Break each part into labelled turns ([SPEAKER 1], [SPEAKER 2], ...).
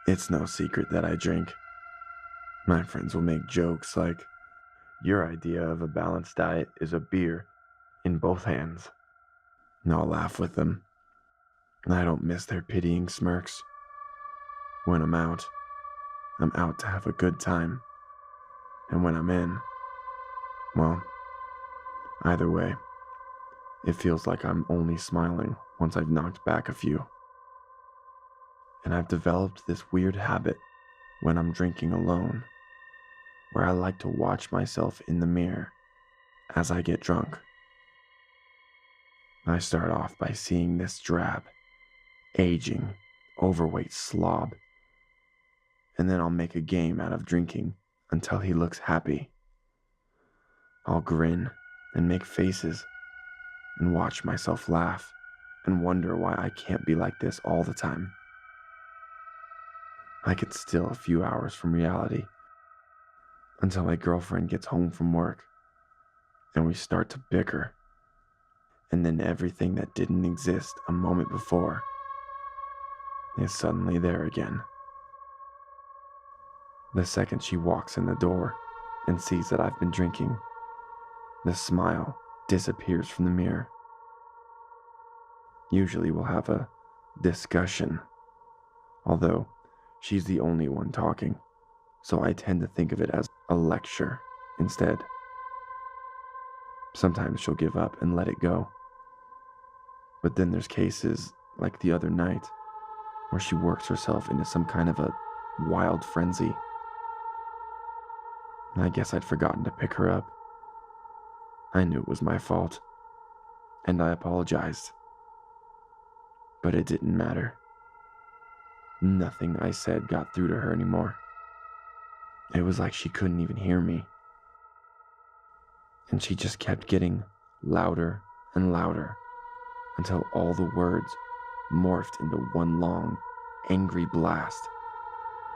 [SPEAKER 1] It's no secret that I drink. My friends will make jokes like, "Your idea of a balanced diet is a beer in both hands." And I'll laugh with them. I don't miss their pitying smirks. When I'm out to have a good time. And when I'm in, well, either way, it feels like I'm only smiling once I've knocked back a few. And I've developed this weird habit when I'm drinking alone, where I like to watch myself in the mirror as I get drunk. I start off by seeing this drab, aging, overweight slob, and then I'll make a game out of drinking until he looks happy. I'll grin and make faces and watch myself laugh and wonder why I can't be like this all the time. I get still a few hours from reality until my girlfriend gets home from work and we start to bicker. And then everything that didn't exist a moment before is suddenly there again. The second she walks in the door and sees that I've been drinking, the smile disappears from the mirror. Usually we'll have a discussion, although she's the only one talking, so I tend to think of it as a lecture instead. Sometimes she'll give up and let it go. But then there's cases like the other night where she works herself into some kind of a wild frenzy. And I guess I'd forgotten to pick her up. I knew it was my fault, and I apologized. But it didn't matter. Nothing I said got through to her anymore. It was like she couldn't even hear me. And she just kept getting louder and louder until all the words morphed into one long, angry blast,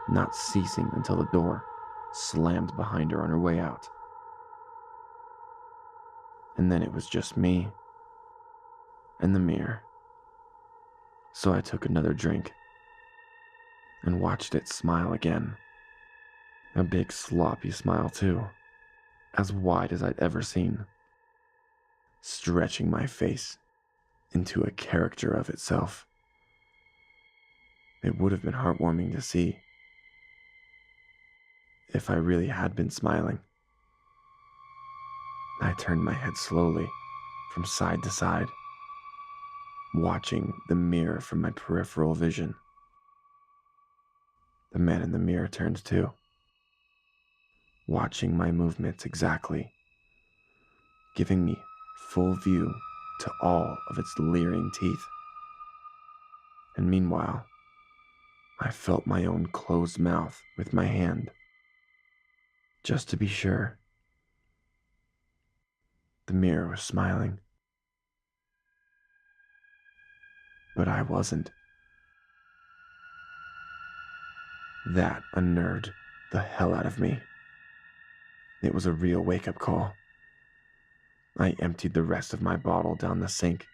[SPEAKER 1] not ceasing until the door slammed behind her on her way out. And then it was just me and the mirror. So I took another drink and watched it smile again. A big sloppy smile too, as wide as I'd ever seen, stretching my face into a character of itself. It would have been heartwarming to see if I really had been smiling. I turned my head slowly from side to side, watching the mirror from my peripheral vision. The man in the mirror turned too, watching my movements exactly, giving me full view to all of its leering teeth. And meanwhile, I felt my own closed mouth with my hand, just to be sure. The mirror was smiling, but I wasn't. That unnerved the hell out of me. It was a real wake-up call. I emptied the rest of my bottle down the sink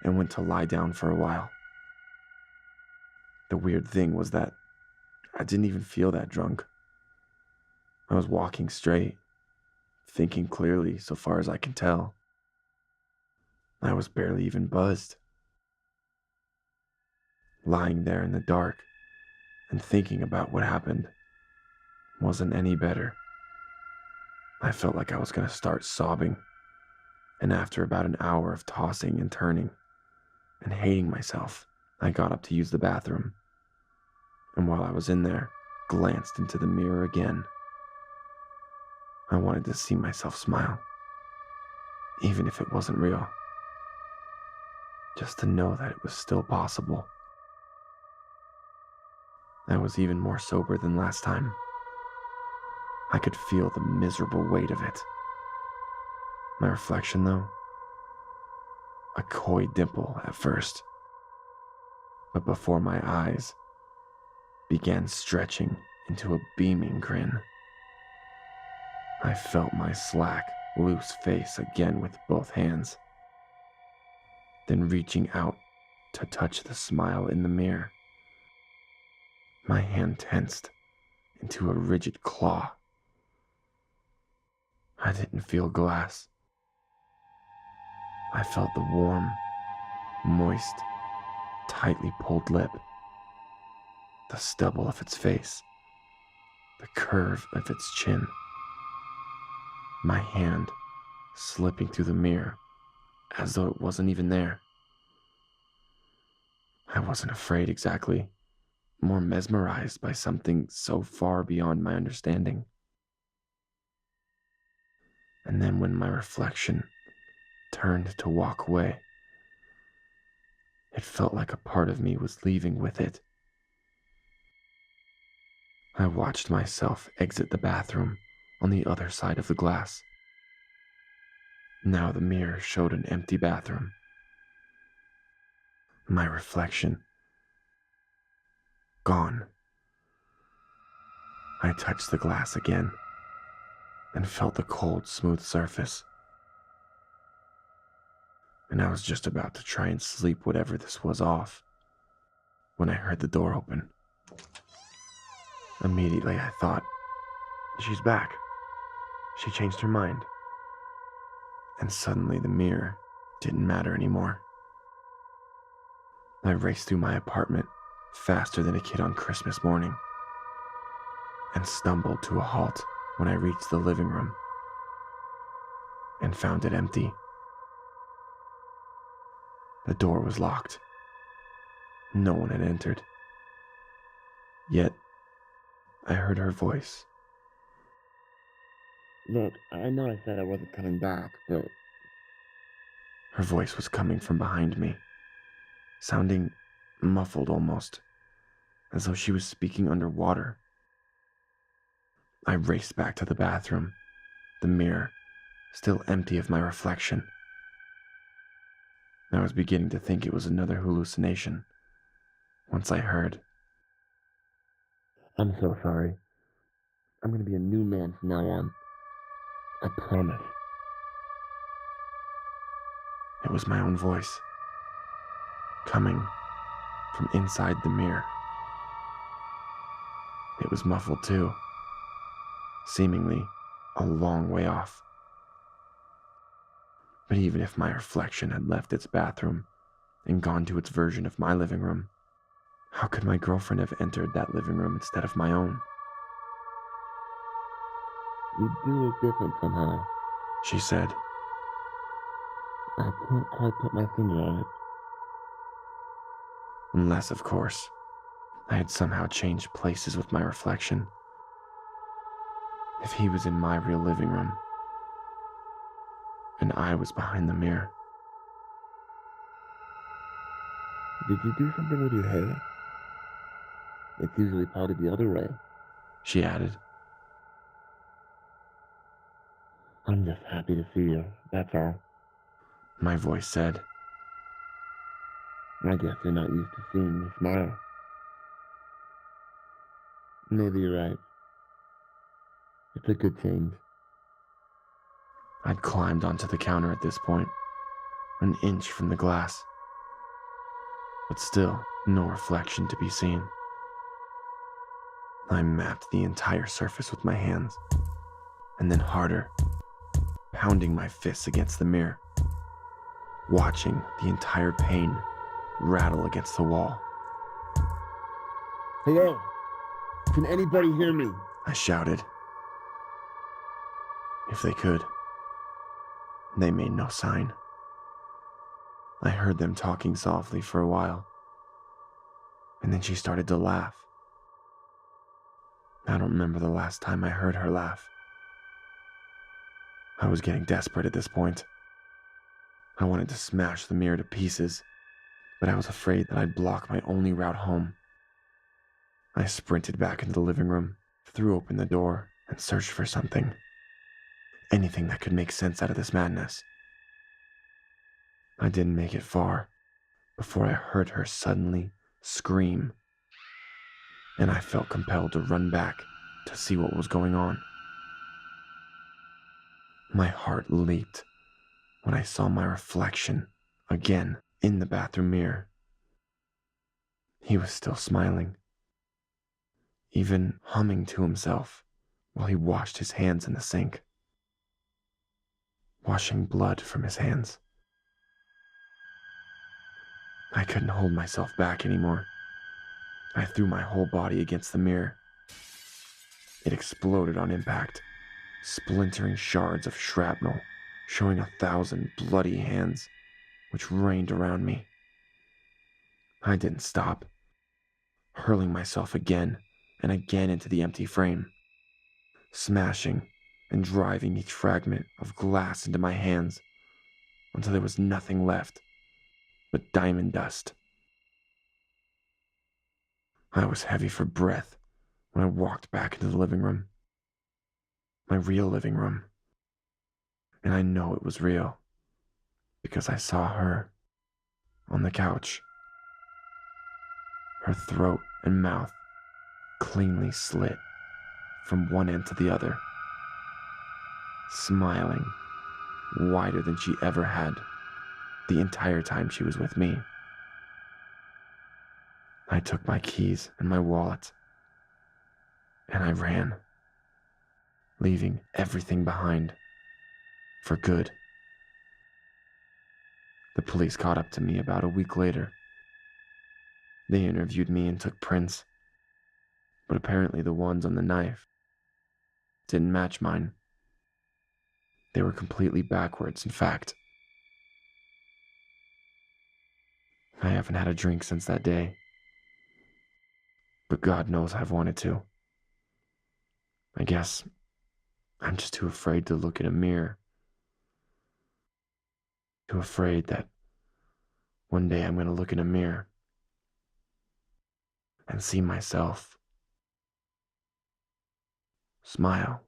[SPEAKER 1] and went to lie down for a while. The weird thing was that I didn't even feel that drunk. I was walking straight, thinking clearly so far as I can tell. I was barely even buzzed. Lying there in the dark and thinking about what happened wasn't any better. I felt like I was going to start sobbing, and after about an hour of tossing and turning and hating myself, I got up to use the bathroom, and while I was in there, glanced into the mirror again. I wanted to see myself smile, even if it wasn't real, just to know that it was still possible. I was even more sober than last time. I could feel the miserable weight of it. My reflection, though, a coy dimple at first, but before my eyes began stretching into a beaming grin. I felt my slack, loose face again with both hands, then reaching out to touch the smile in the mirror. My hand tensed into a rigid claw. I didn't feel glass. I felt the warm, moist, tightly pulled lip, the stubble of its face, the curve of its chin. My hand slipping through the mirror as though it wasn't even there. I wasn't afraid exactly, more mesmerized by something so far beyond my understanding. And then when my reflection turned to walk away, it felt like a part of me was leaving with it. I watched myself exit the bathroom on the other side of the glass. Now the mirror showed an empty bathroom. My reflection gone. I touched the glass again and felt the cold, smooth surface. And I was just about to try and sleep whatever this was off when I heard the door open. Immediately I thought, she's back. She changed her mind. And suddenly the mirror didn't matter anymore. I raced through my apartment faster than a kid on Christmas morning and stumbled to a halt when I reached the living room and found it empty. The door was locked. No one had entered. Yet, I heard her voice.
[SPEAKER 2] Look, I know I said I wasn't coming back, but...
[SPEAKER 1] Her voice was coming from behind me, sounding muffled almost, as though she was speaking underwater. I raced back to the bathroom, the mirror still empty of my reflection. I was beginning to think it was another hallucination once I heard,
[SPEAKER 2] I'm so sorry. I'm gonna be a new man from now on. I promise.
[SPEAKER 1] it was my own voice, coming from inside the mirror. It was muffled too, seemingly a long way off. But even if my reflection had left its bathroom and gone to its version of my living room, how could my girlfriend have entered that living room instead of my own?
[SPEAKER 2] You do look different somehow.
[SPEAKER 1] She said.
[SPEAKER 2] I can't quite put my finger on it.
[SPEAKER 1] Unless, of course, I had somehow changed places with my reflection. If he was in my real living room, and I was behind the mirror.
[SPEAKER 2] Did you do something with your hair? It's usually parted the other way.
[SPEAKER 1] She added.
[SPEAKER 2] I'm just happy to see you, that's all.
[SPEAKER 1] My voice said.
[SPEAKER 2] I guess you're not used to seeing me smile. Maybe you're right. It's a good change.
[SPEAKER 1] I'd climbed onto the counter at this point, an inch from the glass. But still, no reflection to be seen. I mapped the entire surface with my hands, and then harder, pounding my fists against the mirror, watching the entire pane rattle against the wall.
[SPEAKER 2] Hello? Can anybody hear me?
[SPEAKER 1] I shouted. If they could. They made no sign. I heard them talking softly for a while, and then she started to laugh. I don't remember the last time I heard her laugh. I was getting desperate at this point. I wanted to smash the mirror to pieces, but I was afraid that I'd block my only route home. I sprinted back into the living room, threw open the door, and searched for something. Anything that could make sense out of this madness. I didn't make it far before I heard her suddenly scream, and I felt compelled to run back to see what was going on. My heart leaped when I saw my reflection again in the bathroom mirror. He was still smiling, even humming to himself while he washed his hands in the sink, washing blood from his hands. I couldn't hold myself back anymore. I threw my whole body against the mirror. It exploded on impact, splintering shards of shrapnel, showing 1,000 bloody hands which rained around me. I didn't stop, hurling myself again and again into the empty frame, smashing and driving each fragment of glass into my hands until there was nothing left but diamond dust. I was heavy for breath when I walked back into the living room, my real living room. And I know it was real because I saw her on the couch, her throat and mouth cleanly slit from one end to the other, smiling wider than she ever had the entire time she was with me. I took my keys and my wallet, and I ran, leaving everything behind for good. The police caught up to me about a week later. They interviewed me and took prints, but apparently the ones on the knife didn't match mine. They were completely backwards, in fact. I haven't had a drink since that day, but God knows I've wanted to. I guess I'm just too afraid to look in a mirror. Too afraid that one day I'm going to look in a mirror and see myself smile.